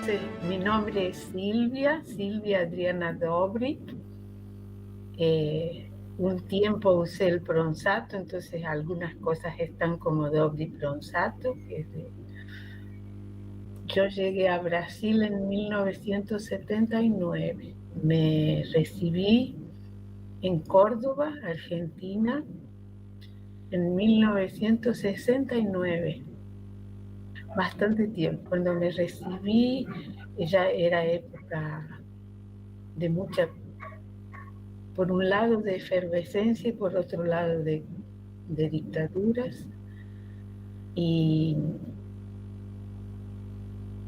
Entonces, mi nombre es Silvia Adriana Dobrik. Un tiempo usé el Pronsato, entonces algunas cosas están como Dobrik Pronsato. Yo llegué a Brasil en 1979. Me recibí en Córdoba, Argentina, en 1969. Bastante tiempo. Cuando me recibí, ya era época de mucha, por un lado de efervescencia y por otro lado de dictaduras. Y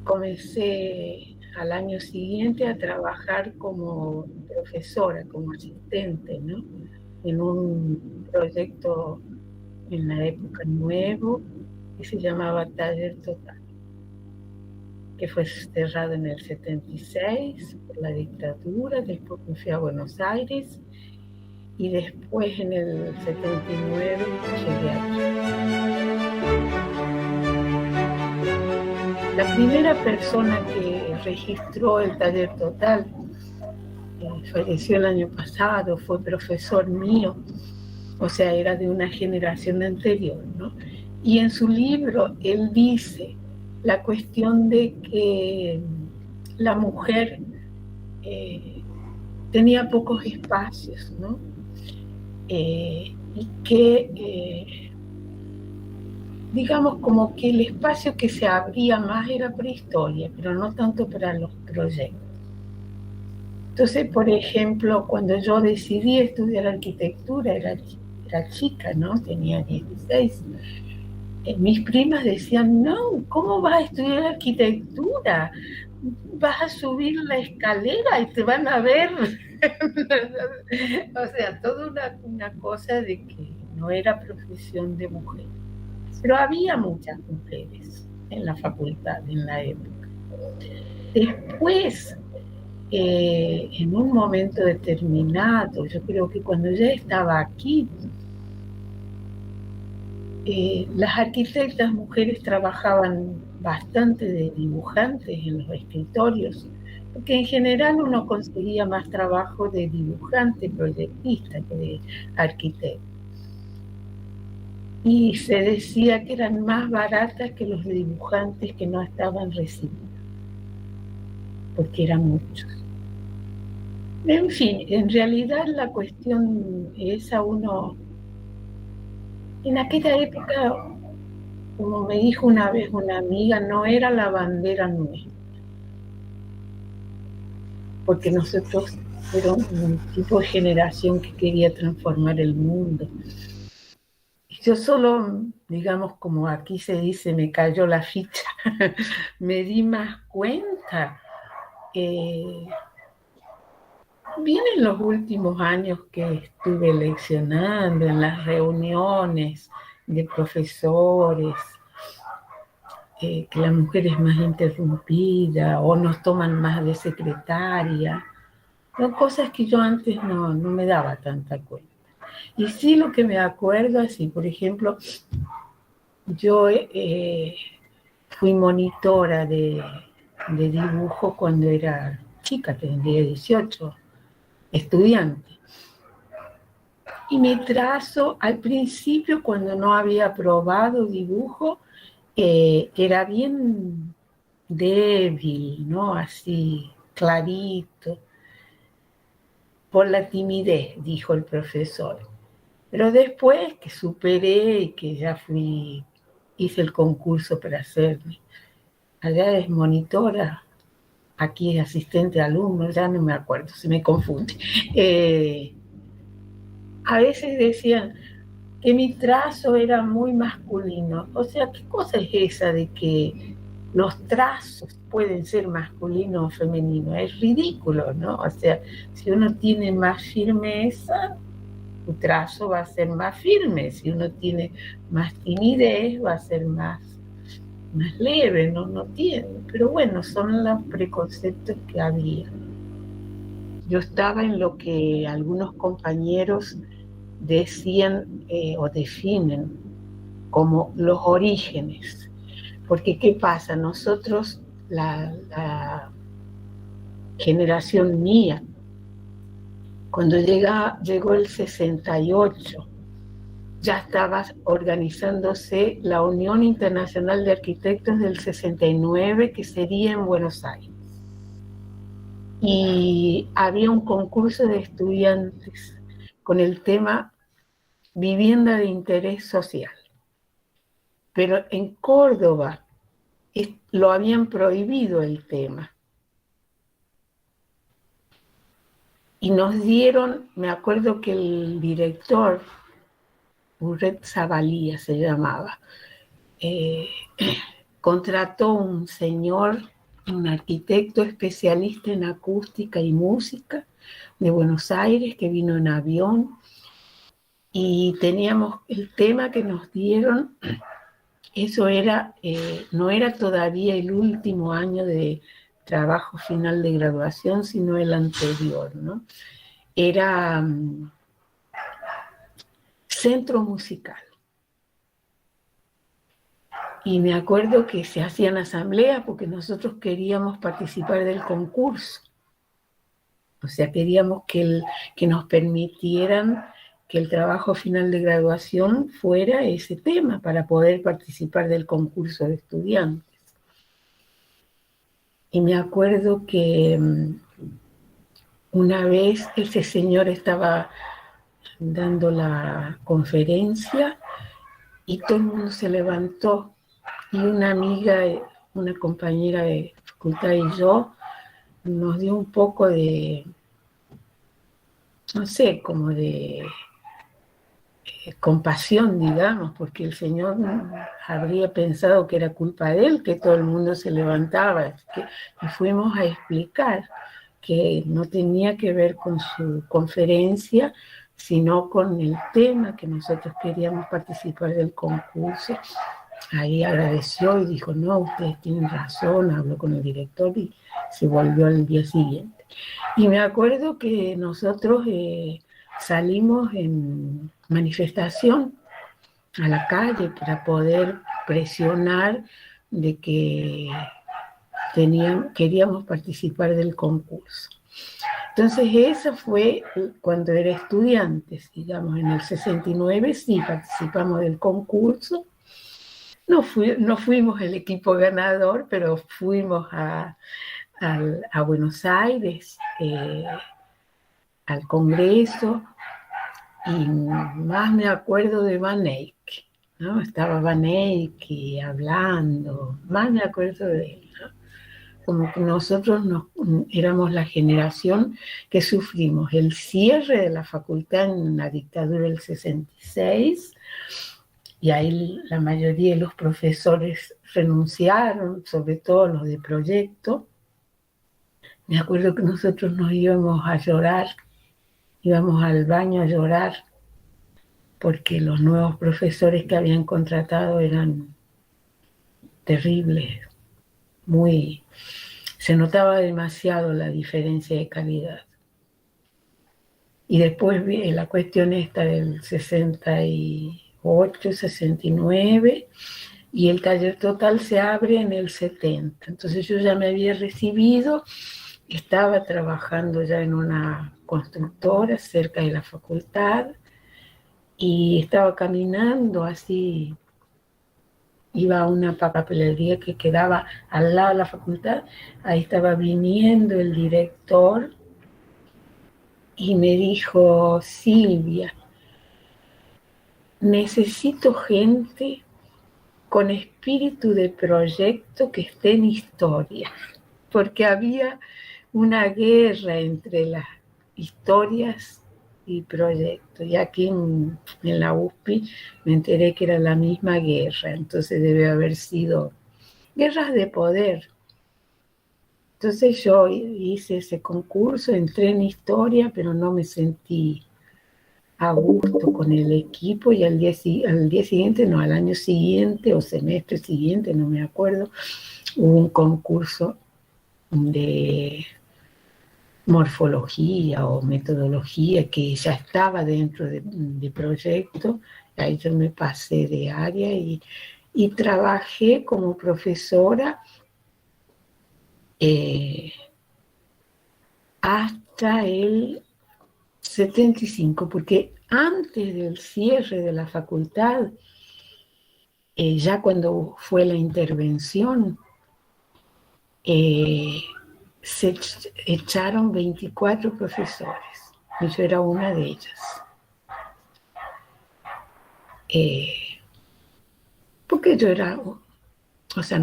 comencé al año siguiente a trabajar como profesora, como asistente, ¿no? En un proyecto en la época nuevo que se llamaba Taller Total, que fue cerrado en el 76 por la dictadura. Después me fui a Buenos Aires y después en el 79 llegué aquí. La primera persona que registró el Taller Total falleció el año pasado, fue profesor mío, o sea, era de una generación anterior, ¿no? Y en su libro él dice la cuestión de que la mujer tenía pocos espacios, ¿no? Y que, digamos, como que el espacio que se abría más era para historia, pero no tanto para los proyectos. Entonces, por ejemplo, cuando yo decidí estudiar arquitectura, era chica, ¿no? Tenía 16. Mis primas decían, no, ¿cómo vas a estudiar arquitectura? Vas a subir la escalera y te van a ver. O sea, toda una cosa de que no era profesión de mujer. Pero había muchas mujeres en la facultad en la época. Después, en un momento determinado, yo creo que cuando ya estaba aquí, las arquitectas mujeres trabajaban bastante de dibujantes en los escritorios, porque en general uno conseguía más trabajo de dibujante, proyectista que de arquitecto. Y se decía que eran más baratas que los dibujantes que no estaban recibidos, porque eran muchos. En fin, en realidad la cuestión esa uno, en aquella época, como me dijo una vez una amiga, no era la bandera nuestra, porque nosotros éramos un tipo de generación que quería transformar el mundo. Y yo solo, digamos, como aquí se dice, me cayó la ficha, me di más cuenta. Bien en los últimos años que estuve leccionando en las reuniones de profesores, que la mujer es más interrumpida o nos toman más de secretaria. Son cosas que yo antes no me daba tanta cuenta. Y sí, lo que me acuerdo así, por ejemplo, yo fui monitora de dibujo cuando era chica, tendría 18, estudiante. Y mi trazo, al principio, cuando no había probado dibujo, era bien débil, ¿no? Así, clarito, por la timidez, dijo el profesor. Pero después que superé y que ya hice el concurso para hacerme, allá es monitora, aquí es asistente de alumno, ya no me acuerdo, se me confunde. A veces decían que mi trazo era muy masculino. O sea, ¿qué cosa es esa de que los trazos pueden ser masculinos o femeninos? Es ridículo, ¿no? O sea, si uno tiene más firmeza, tu trazo va a ser más firme. Si uno tiene más timidez, va a ser más leve, no tiene. Pero bueno, son los preconceptos que había. Yo estaba en lo que algunos compañeros decían o definen como los orígenes. Porque ¿qué pasa? Nosotros la generación mía. Cuando llegó el 68, ya estaba organizándose la Unión Internacional de Arquitectos del 69, que sería en Buenos Aires. Y había un concurso de estudiantes con el tema vivienda de interés social. Pero en Córdoba lo habían prohibido el tema. Y nos dieron, me acuerdo que el director, Burret Zavalía se llamaba, contrató un señor, un arquitecto especialista en acústica y música de Buenos Aires, que vino en avión, y teníamos el tema que nos dieron. Eso era, no era todavía el último año de trabajo final de graduación, sino el anterior, ¿no? Era centro musical. Y me acuerdo que se hacían asambleas porque nosotros queríamos participar del concurso. O sea, queríamos que nos permitieran que el trabajo final de graduación fuera ese tema para poder participar del concurso de estudiantes. Y me acuerdo que una vez ese señor estaba dando la conferencia y todo el mundo se levantó, y una amiga, una compañera de facultad y yo nos dio un poco de, no sé, como de compasión, digamos, porque el señor habría pensado que era culpa de él, que todo el mundo se levantaba. Y fuimos a explicar que no tenía que ver con su conferencia, sino con el tema que nosotros queríamos participar del concurso. Ahí agradeció y dijo, no, ustedes tienen razón, habló con el director y se volvió al día siguiente. Y me acuerdo que nosotros salimos en manifestación a la calle para poder presionar de que queríamos participar del concurso. Entonces eso fue cuando era estudiante, digamos, en el 69 sí participamos del concurso. No fuimos el equipo ganador, pero fuimos a Buenos Aires, al Congreso, y más me acuerdo de Van Eyck, ¿no? Estaba Van Eyck hablando, más me acuerdo de él, ¿no? Como que nosotros éramos la generación que sufrimos el cierre de la facultad en la dictadura del 66, y ahí la mayoría de los profesores renunciaron, sobre todo los de proyecto. Me acuerdo que nosotros nos íbamos a llorar, íbamos al baño a llorar, porque los nuevos profesores que habían contratado eran terribles, se notaba demasiado la diferencia de calidad. Y después la cuestión esta del 68, 69, y el taller total se abre en el 70. Entonces yo ya me había recibido, estaba trabajando ya en una constructora cerca de la facultad, y estaba caminando así, iba a una papelería que quedaba al lado de la facultad, ahí estaba viniendo el director y me dijo, Silvia, necesito gente con espíritu de proyecto que esté en historia, porque había una guerra entre las historias y proyectos. Y aquí en la USPI me enteré que era la misma guerra, entonces debe haber sido guerras de poder. Entonces yo hice ese concurso, entré en historia, pero no me sentí a gusto con el equipo, y al año siguiente o semestre siguiente, no me acuerdo, hubo un concurso de morfología o metodología que ya estaba dentro de proyecto. Ahí yo me pasé de área y trabajé como profesora eh, hasta el 75, porque antes del cierre de la facultad, ya cuando fue la intervención, eh, se echaron 24 profesores, y yo era una de ellas. Porque yo era, o sea,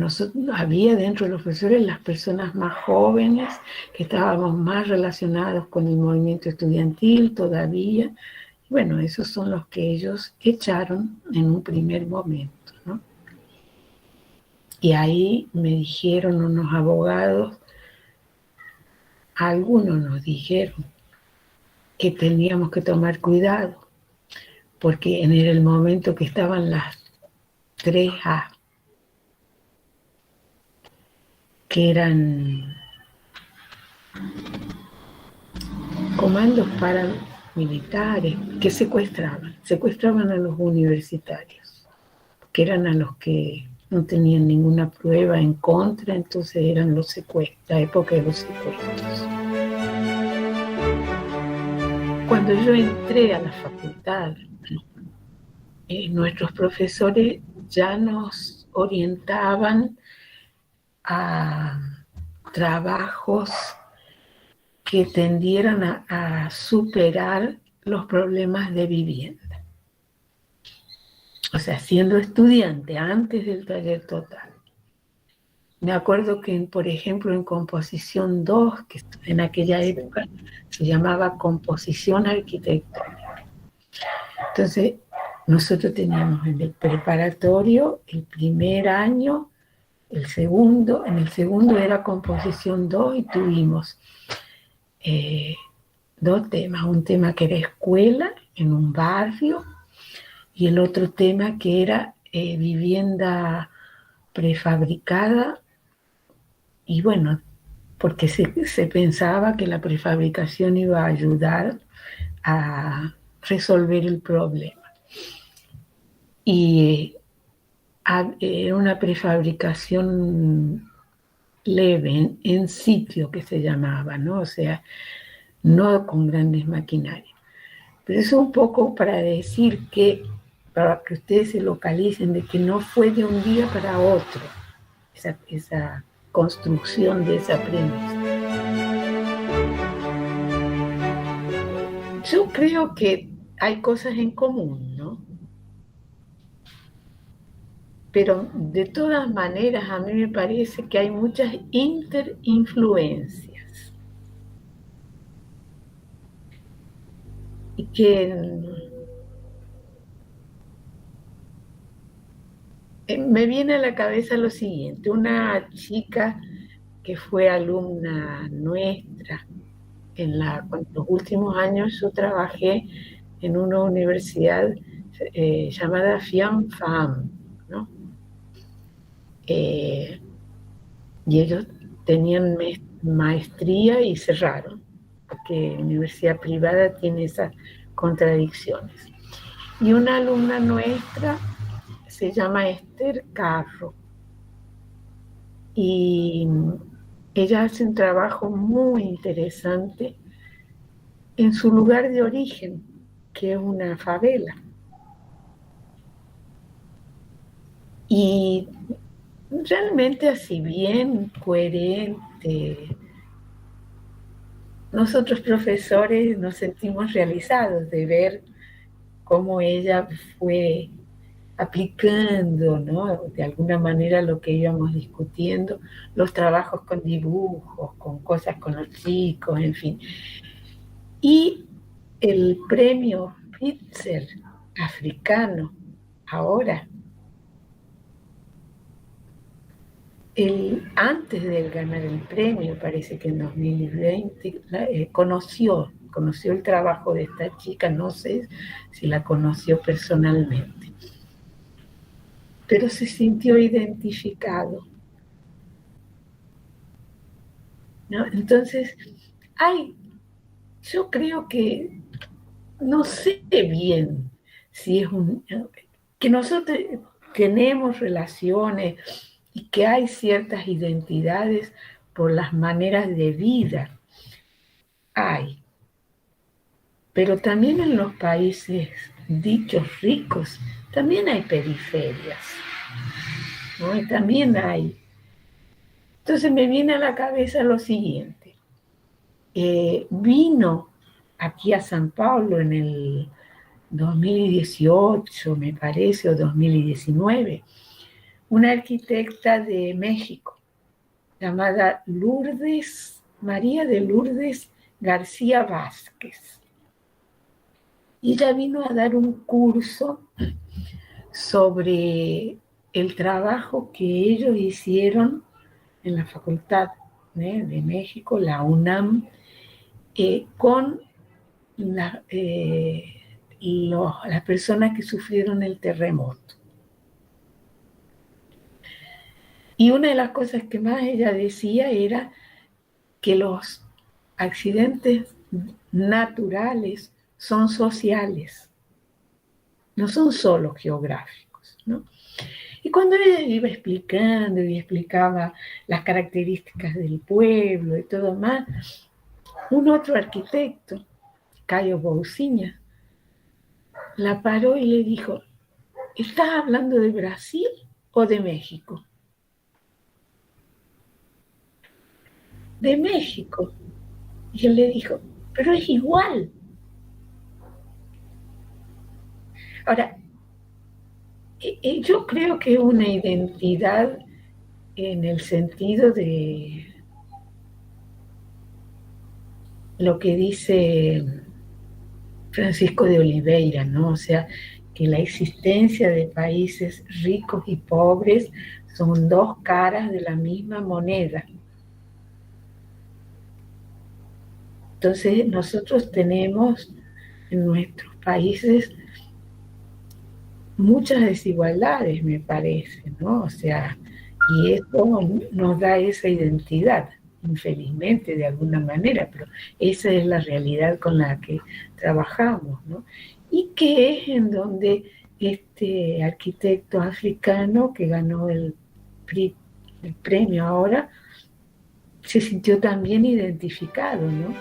había dentro de los profesores las personas más jóvenes, que estábamos más relacionados con el movimiento estudiantil todavía. Bueno, esos son los que ellos echaron en un primer momento, ¿no? Y ahí me dijeron unos abogados, algunos nos dijeron que teníamos que tomar cuidado, porque en el momento que estaban las 3A, que eran comandos paramilitares, que secuestraban a los universitarios, que eran a los que no tenían ninguna prueba en contra, entonces eran los secuestros, la época de los secuestros. Cuando yo entré a la facultad, nuestros profesores ya nos orientaban a trabajos que tendieran a superar los problemas de vivienda. O sea, siendo estudiante antes del taller total. Me acuerdo que, por ejemplo, en composición 2, que en aquella época se llamaba composición arquitectónica. Entonces, nosotros teníamos en el preparatorio el primer año, el segundo, en el segundo era composición 2 y tuvimos dos temas, un tema que era escuela en un barrio y el otro tema que era vivienda prefabricada, y bueno, porque se pensaba que la prefabricación iba a ayudar a resolver el problema. Y era una prefabricación leve, en sitio que se llamaba, ¿no? O sea, no con grandes maquinarias. Pero eso un poco para decir que, para que ustedes se localicen, de que no fue de un día para otro esa construcción de esa premisa. Yo creo que hay cosas en común, ¿no? Pero de todas maneras a mí me parece que hay muchas interinfluencias y que me viene a la cabeza lo siguiente: una chica que fue alumna nuestra en los últimos años. Yo trabajé en una universidad llamada FIAM-FAM, ¿no? Y ellos tenían maestría y cerraron, porque la universidad privada tiene esas contradicciones. Y una alumna nuestra se llama Esther Carro, y ella hace un trabajo muy interesante en su lugar de origen, que es una favela. Y realmente así bien coherente. Nosotros profesores nos sentimos realizados de ver cómo ella fue aplicando, ¿no? De alguna manera lo que íbamos discutiendo, los trabajos con dibujos, con cosas con los chicos, en fin. Y el premio Pitzer africano ahora, antes de ganar el premio, parece que en 2020, conoció el trabajo de esta chica, no sé si la conoció personalmente, pero se sintió identificado, ¿no? Entonces, yo creo que, no sé bien si es que nosotros tenemos relaciones y que hay ciertas identidades por las maneras de vida hay, pero también en los países dichos ricos también hay periferias, ¿no? Y también hay. Entonces me viene a la cabeza lo siguiente. Vino aquí a San Pablo en el 2018, me parece, o 2019, una arquitecta de México llamada María de Lourdes García Vázquez. Y ella vino a dar un curso sobre el trabajo que ellos hicieron en la Facultad de México, la UNAM, con las personas que sufrieron el terremoto. Y una de las cosas que más ella decía era que los accidentes naturales son sociales, no son solo geográficos, ¿no? Y cuando ella iba explicando y explicaba las características del pueblo y todo más, un otro arquitecto, Cayo Bouciña, la paró y le dijo: ¿estás hablando de Brasil o de México? De México. Y él le dijo: pero es igual. Ahora, yo creo que una identidad en el sentido de lo que dice Francisco de Oliveira, ¿no? O sea, que la existencia de países ricos y pobres son dos caras de la misma moneda. Entonces, nosotros tenemos en nuestros países muchas desigualdades, me parece, ¿no? O sea, y eso nos da esa identidad, infelizmente, de alguna manera, pero esa es la realidad con la que trabajamos, ¿no? Y que es en donde este arquitecto africano que ganó el premio ahora se sintió también identificado, ¿no?